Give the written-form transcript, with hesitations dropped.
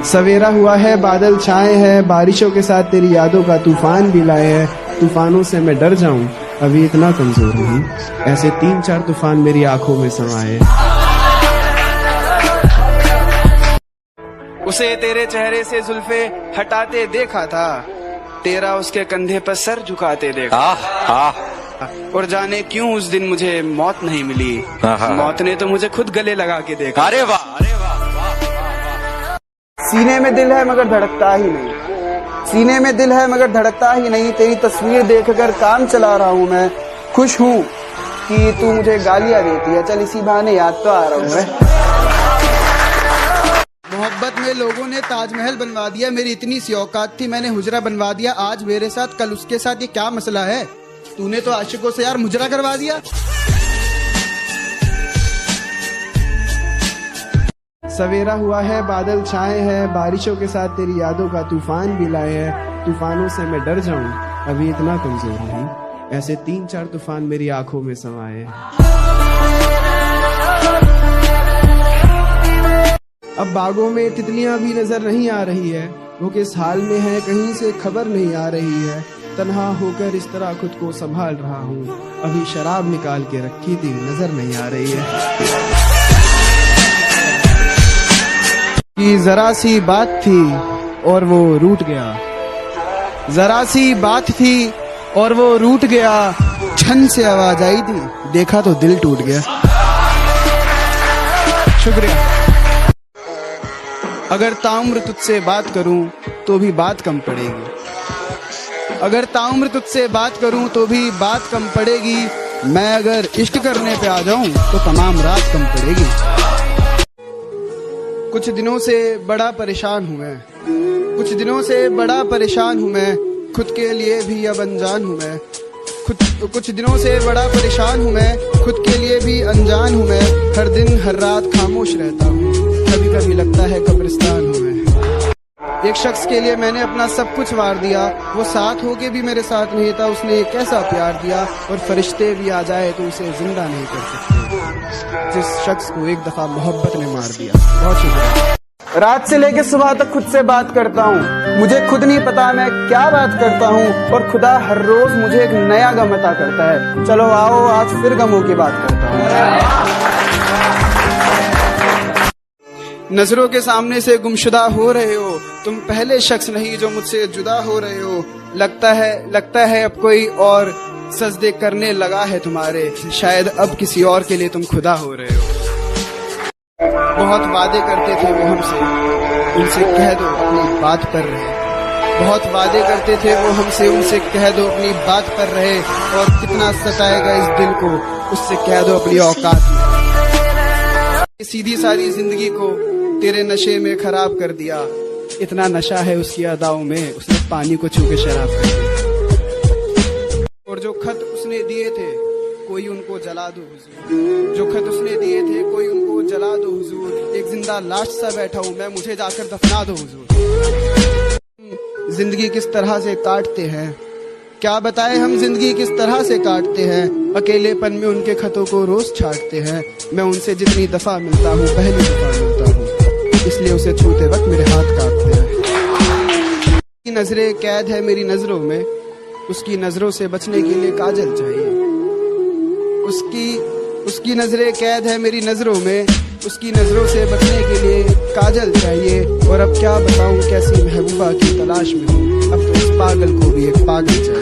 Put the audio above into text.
सवेरा हुआ है, बादल छाए हैं, बारिशों के साथ तेरी यादों का तूफान भी लाए हैं। तूफानों से मैं डर जाऊं, अभी इतना कमजोर नहीं। ऐसे 3-4 तूफान मेरी आंखों में समाए। उसे तेरे चेहरे से जुल्फे हटाते देखा था, तेरा उसके कंधे पर सर झुकाते देखा। और जाने क्यों उस दिन मुझे मौत नहीं मिली, मौत ने तो मुझे खुद गले लगा के देखा। अरे वाह, अरे वाह। सीने में दिल है मगर धड़कता ही नहीं, सीने में दिल है मगर धड़कता ही नहीं। तेरी तस्वीर देखकर काम चला रहा हूँ मैं, खुश हूँ कि तू मुझे गालियाँ देती है, चल इसी बहाने याद तो आ रहा हूँ मैं। मोहब्बत में लोगों ने ताजमहल बनवा दिया, मेरी इतनी सी औकात थी मैंने हुजरा बनवा दिया। आज मेरे साथ कल उसके साथ, ये क्या मसला है? तूने तो आशिकों से यार मुजरा करवा दिया। सवेरा हुआ है, बादल छाए हैं, बारिशों के साथ तेरी यादों का तूफान भी लाए हैं। तूफानों से मैं डर जाऊं, अभी इतना कमजोर नहीं। ऐसे 3-4 तूफान मेरी आंखों में समाए। अब बागों में तितलियां भी नजर नहीं आ रही है, वो किस हाल में है कहीं से खबर नहीं आ रही है। तन्हा होकर इस तरह खुद को संभाल रहा हूँ, अभी शराब निकाल के रखी थी नजर नहीं आ रही है। कि जरा सी बात थी और वो रूठ गया, जरा सी बात थी और वो रूठ गया। छन से आवाज आई थी, देखा तो दिल टूट गया। शुक्रिया। अगर ताउम्र तुझसे बात करूं तो भी बात कम पड़ेगी, अगर ताउम्र तुझसे बात करूं तो भी बात कम पड़ेगी। मैं अगर इश्क करने पे आ जाऊं तो तमाम रात कम पड़ेगी। कुछ दिनों से बड़ा परेशान हूँ मैं, कुछ दिनों से बड़ा परेशान हूँ मैं, खुद के लिए भी अब अनजान हूँ मैं। कुछ दिनों से बड़ा परेशान हूँ मैं, खुद के लिए भी अनजान हूँ मैं। हर दिन हर रात खामोश रहता हूँ, कभी कभी लगता है कब्रिस्तान हूँ मैं। एक शख्स के लिए मैंने अपना सब कुछ वार दिया, वो साथ होके भी मेरे साथ नहीं था। उसने एक कैसा प्यार दिया, और फरिश्ते भी आ जाए तो उसे जिंदा नहीं कर सकते, जिस शख्स को एक दफा मोहब्बत ने मार दिया। बहुत शुक्रिया। रात से लेकर सुबह तक खुद से बात करता हूँ, मुझे खुद नहीं पता मैं क्या बात करता हूँ, और खुदा हर रोज मुझे एक नया गम अता करता है। चलो आओ आज फिर गमों की बात करता हूँ। नजरों के सामने से गुमशुदा हो रहे हो, तुम पहले शख्स नहीं जो मुझसे जुदा हो रहे हो। लगता है अब कोई और सजदे करने लगा है तुम्हारे, शायद अब किसी और के लिए तुम खुदा हो रहे हो। बहुत वादे करते थे वो हमसे, उनसे कह दो अपनी बात पर रहे। बहुत वादे करते थे वो हमसे, उनसे कह दो अपनी बात पर रहे। और कितना सताएगा इस दिल को, उससे कह दो अपनी औकात में। सीधी सारी जिंदगी को तेरे नशे में खराब कर दिया, इतना नशा है उसकी अदाओं में, उसने पानी को छू के शराब कर दिया। और जो खत उसने दिए थे कोई उनको जला दो हुजूर, जो खत उसने दिए थे कोई उनको जला दो हुजूर। एक जिंदा लाश सा बैठा हूँ मैं, मुझे जाकर दफना दो हुजूर। जिंदगी किस तरह से काटते हैं, क्या बताए हम जिंदगी किस तरह से काटते हैं। अकेलेपन में उनके खतों को रोज छाटते हैं। मैं उनसे जितनी दफा मिलता हूँ पहली दफा मिलता हूँ, इसलिए उसे छूते वक्त मेरे हाथ कांपते हैं। उसकी नजरें कैद है मेरी नजरों में, उसकी नजरों से बचने के लिए काजल चाहिए। उसकी नजरें कैद है मेरी नजरों में, उसकी नजरों से बचने के लिए काजल चाहिए। और अब क्या बताऊं कैसी महबूबा की तलाश में हूँ, अब तो इस पागल को भी एक पागल चाहिए।